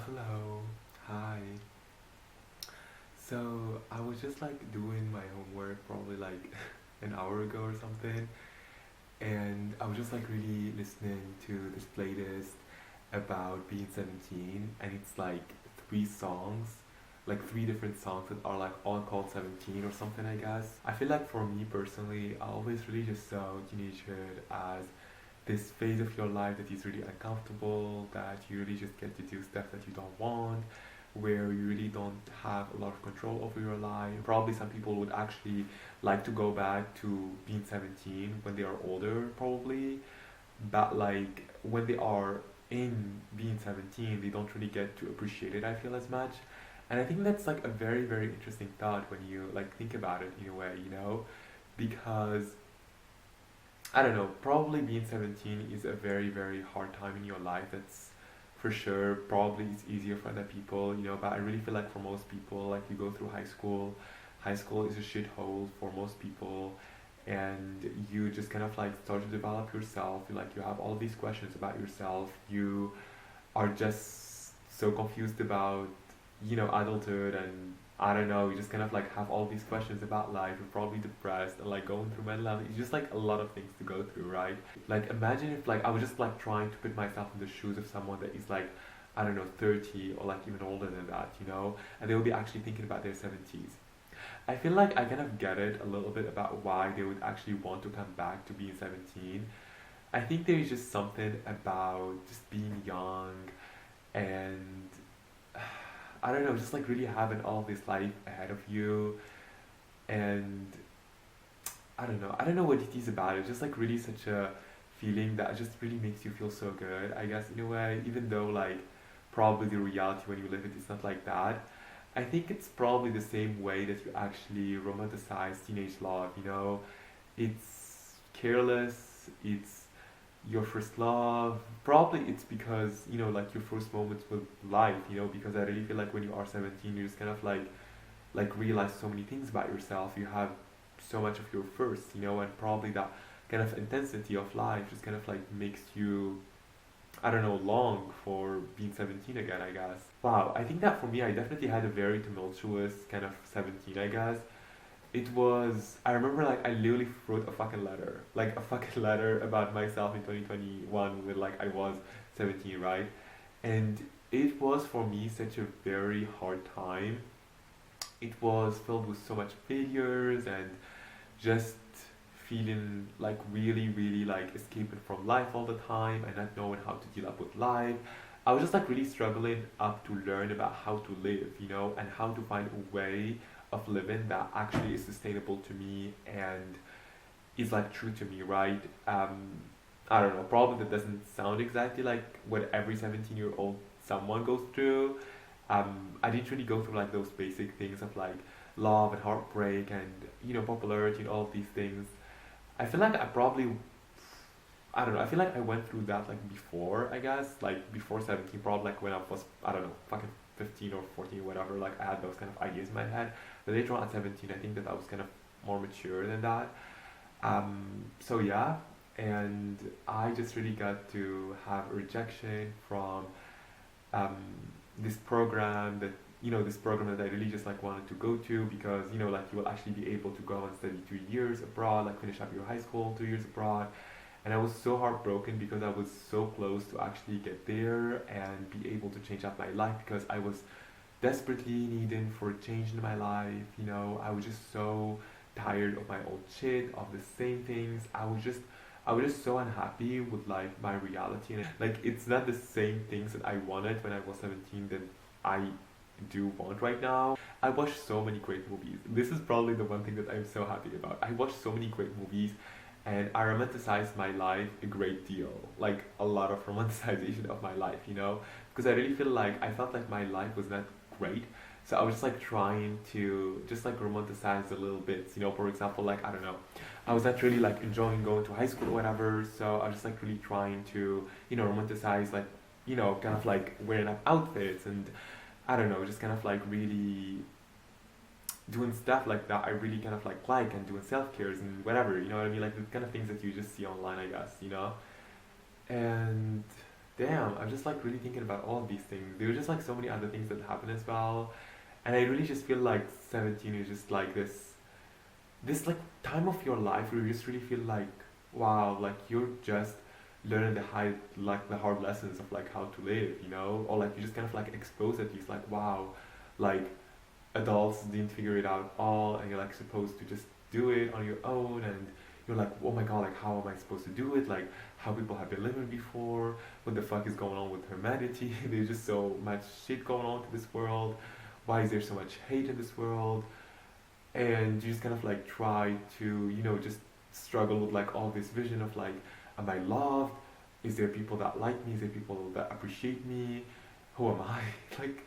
Hello. Hi. So I was just like doing my homework probably like an hour ago or something, and I was just like really listening to this playlist about being 17, and it's like three songs, like three different songs that are like all called 17 or something, I guess. I feel like for me personally, I always really just saw teenagehood as this phase of your life that is really uncomfortable, that you really just get to do stuff that you don't want, where you really don't have a lot of control over your life. Probably some people would actually like to go back to being 17 when they are older, probably, but like when they are in being 17, they don't really get to appreciate it, I feel, as much. And I think that's like a very, very interesting thought when you like think about it in a way, because I don't know, probably being 17 is a very, very hard time in your life. That's for sure. Probably it's easier for other people, but I really feel like for most people, like you go through high school, high school is a shithole for most people, and you just kind of like start to develop yourself. You have all these questions about yourself. You are just so confused about adulthood, and I don't know, you just kind of like have all these questions about life. You're probably depressed and like going through mental health. It's just like a lot of things to go through, right? Like imagine if like I was just like trying to put myself in the shoes of someone that is like, I don't know, 30 or like even older than that, and they will be actually thinking about their 70s. I feel like I kind of get it a little bit about why they would actually want to come back to being 17. I think there is just something about just being young and I don't know, just like really having all this life ahead of you, and I don't know what it is about it. Just like really such a feeling that just really makes you feel so good. I guess in a way, even though like probably the reality when you live it is not like that. I think it's probably the same way that you actually romanticize teenage love. It's careless. It's your first love. Probably it's because like your first moments with life. Because I really feel like when you are 17, you just kind of like realize so many things about yourself. You have so much of your first, and probably that kind of intensity of life just kind of like makes you, I don't know, long for being 17 again, I guess. Wow, I think that for me, I definitely had a very tumultuous kind of 17, I guess. It was, I remember like I literally wrote a fucking letter, like a fucking letter about myself in 2021 when like I was 17, right? And it was for me such a very hard time. It was filled with so much failures and just feeling like really, really like escaping from life all the time and not knowing how to deal up with life. I was just like really struggling up to learn about how to live, and how to find a way of living that actually is sustainable to me and is like true to me, right? I don't know, probably that doesn't sound exactly like what every 17-year-old someone goes through. I didn't really go through like those basic things of like love and heartbreak and popularity and all of these things. I feel like I don't know. I feel like I went through that like before, I guess, like before 17, probably like when I was, I don't know, fucking 15 or 14 or whatever. Like I had those kind of ideas in my head. But later on at 17, I think that I was kind of more mature than that. So yeah, and I just really got to have a rejection from um, this program this program that I really just like wanted to go to because like you will actually be able to go and study 2 years abroad, like finish up your high school 2 years abroad. And I was so heartbroken because I was so close to actually get there and be able to change up my life because I was desperately needing for a change in my life. I was just so tired of my old shit, of the same things. I was just so unhappy with like my reality, and like it's not the same things that I wanted when I was 17 that I do want right now. I watched so many great movies. This is probably the one thing that I'm so happy about. I watched so many great movies and I romanticized my life a great deal. Like a lot of romanticization of my life, Because I really feel like I felt like my life was not great. So I was just like trying to just like romanticize a little bit, for example, like I don't know. I was not really like enjoying going to high school or whatever, so I was just like really trying to, romanticize like, kind of like wearing up outfits and I don't know, just kind of like really doing stuff like that I really kind of like and doing self cares and whatever, you know what I mean? Like the kind of things that you just see online, I guess, And damn, I'm just like really thinking about all of these things. There were just like so many other things that happen as well. And I really just feel like 17 is just like this like time of your life where you just really feel like wow, like you're just learning the hard lessons of like how to live, you know? Or like you just kind of like exposed at these like wow, like adults didn't figure it out all and you're like supposed to just do it on your own and you're like, oh my god, like how am I supposed to do it? Like how people have been living before, what the fuck is going on with humanity? There's just so much shit going on to this world. Why is there so much hate in this world? And you just kind of like try to, you know, just struggle with like all this vision of like, am I loved? Is there people that like me? Is there people that appreciate me? Who am I? Like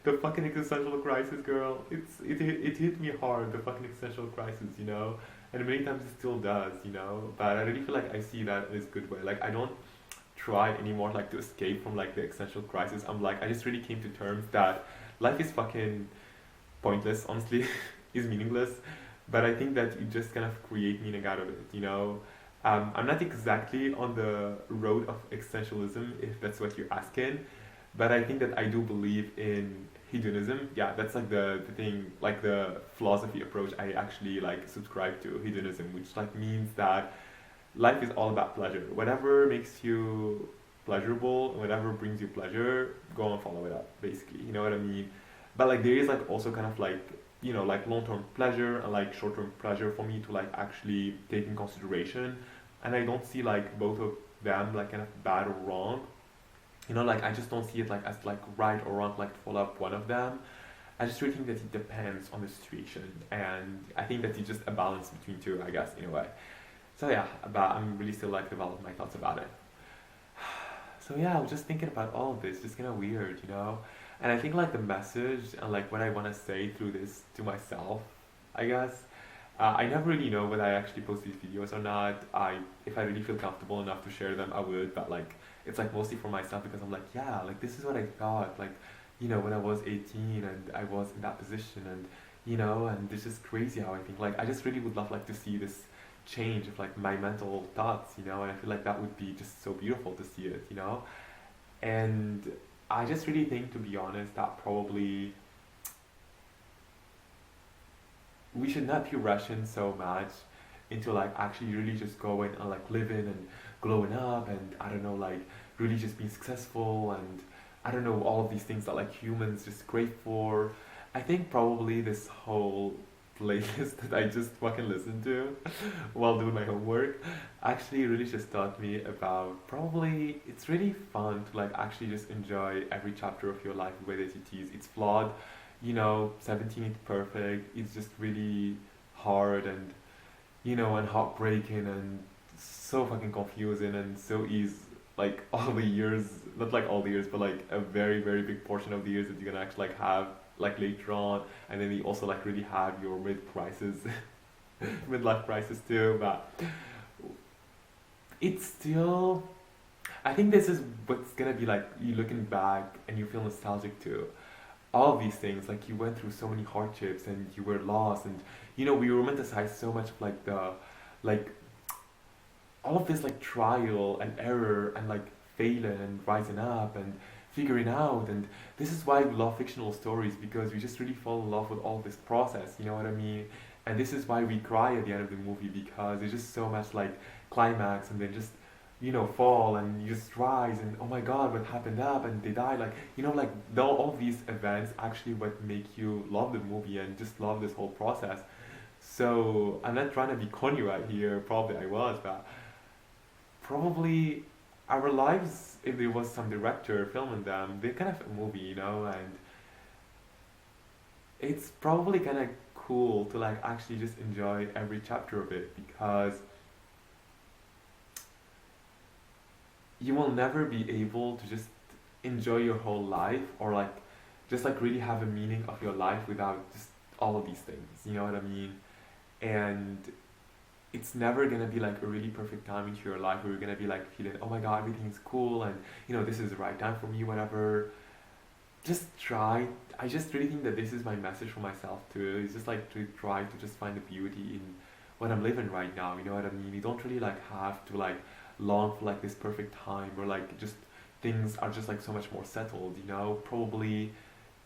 the fucking existential crisis, girl. It hit me hard. The fucking existential crisis, you know, and many times it still does, you know. But I really feel like I see that in this good way. Like I don't try anymore like to escape from like the existential crisis. I'm like I just really came to terms that life is fucking pointless. Honestly, is meaningless. But I think that you just kind of create meaning out of it, you know. I'm not exactly on the road of existentialism, if that's what you're asking, but I think that I do believe in hedonism. Yeah, that's like the thing, like the philosophy approach I actually like subscribe to, hedonism, which like means that life is all about pleasure. Whatever makes you pleasurable, whatever brings you pleasure, go and follow it up, basically. You know what I mean? But like there is like also kind of like you know like long-term pleasure and like short-term pleasure for me to like actually take in consideration, and I don't see like both of them like kind of bad or wrong. You know, like I just don't see it like as like right or wrong, like to follow up one of them. I just really think that it depends on the situation, and I think that it's just a balance between two, I guess, in a way. So yeah, but I'm really still like developing my thoughts about it. So yeah, I was just thinking about all of this, just kind of weird, you know. And I think like the message and like what I want to say through this to myself, I guess. I never really know whether I actually post these videos or not. If I really feel comfortable enough to share them, I would. But like, it's like mostly for myself because I'm like, yeah, like this is what I thought. Like, you know, when I was 18 and I was in that position, and you know, and it's just crazy how I think. Like, I just really would love like to see this change of like my mental thoughts, you know. And I feel like that would be just so beautiful to see it, you know. And I just really think, to be honest, that probably we should not be rushing so much into like actually really just going and like living and glowing up and I don't know like really just being successful and I don't know all of these things that like humans just crave for. I think probably this whole playlist that I just fucking listened to while doing my homework actually really just taught me about probably it's really fun to like actually just enjoy every chapter of your life the way that it is. It's flawed, you know, 17 is perfect. It's just really hard and you know and heartbreaking and so fucking confusing and so is like all the years, not like all the years, but like a very very big portion of the years that you're gonna actually like have like later on, and then you also like really have your mid crisis, midlife crisis too. But it's still, I think this is what's gonna be like you looking back and you feel nostalgic too. All of these things, like you went through so many hardships and you were lost, and you know we romanticize so much of like the like all of this like trial and error and like failing and rising up and figuring out, and this is why we love fictional stories because we just really fall in love with all this process, you know what I mean? And this is why we cry at the end of the movie because there's just so much like climax and then just you know fall and you just rise and oh my god what happened up and they died, like you know like all of these events actually what make you love the movie and just love this whole process. So I'm not trying to be corny right here, probably I was, but probably our lives, if there was some director filming them, they're kind of a movie, you know, and it's probably kind of cool to like actually just enjoy every chapter of it because you will never be able to just enjoy your whole life or like just like really have a meaning of your life without just all of these things, you know what I mean? And it's never gonna be like a really perfect time into your life where you're gonna be like feeling oh my god everything's cool and you know this is the right time for me whatever. Just try, I just really think that this is my message for myself too, it's just like to try to just find the beauty in what I'm living right now, you know what I mean? You don't really like have to like long for like this perfect time where like just things are just like so much more settled, you know? Probably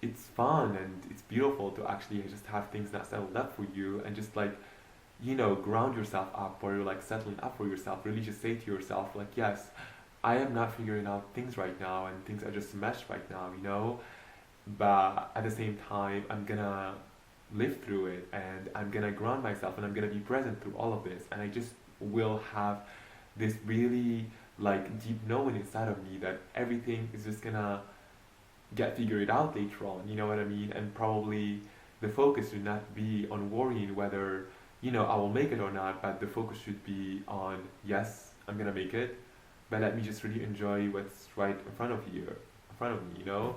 it's fun and it's beautiful to actually just have things that settled up for you and just like, you know, ground yourself up or you're like settling up for yourself. Really just say to yourself, like, yes, I am not figuring out things right now and things are just meshed right now, you know? But at the same time, I'm gonna live through it and I'm gonna ground myself and I'm gonna be present through all of this. And I just will have this really like deep knowing inside of me that everything is just gonna get figured out later on, you know what I mean? And probably the focus should not be on worrying whether, you know, I will make it or not, but the focus should be on, yes, I'm gonna make it, but let me just really enjoy what's right in front of you, in front of me, you know?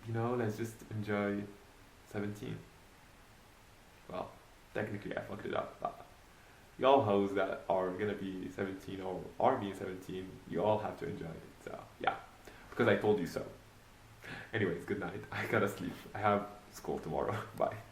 You know, let's just enjoy 17. Well, technically I fucked it up, but y'all hoes that are gonna be 17 or are being 17, you all have to enjoy it, so yeah, because I told you so. Anyways, good night. I gotta sleep. I have school tomorrow. Bye.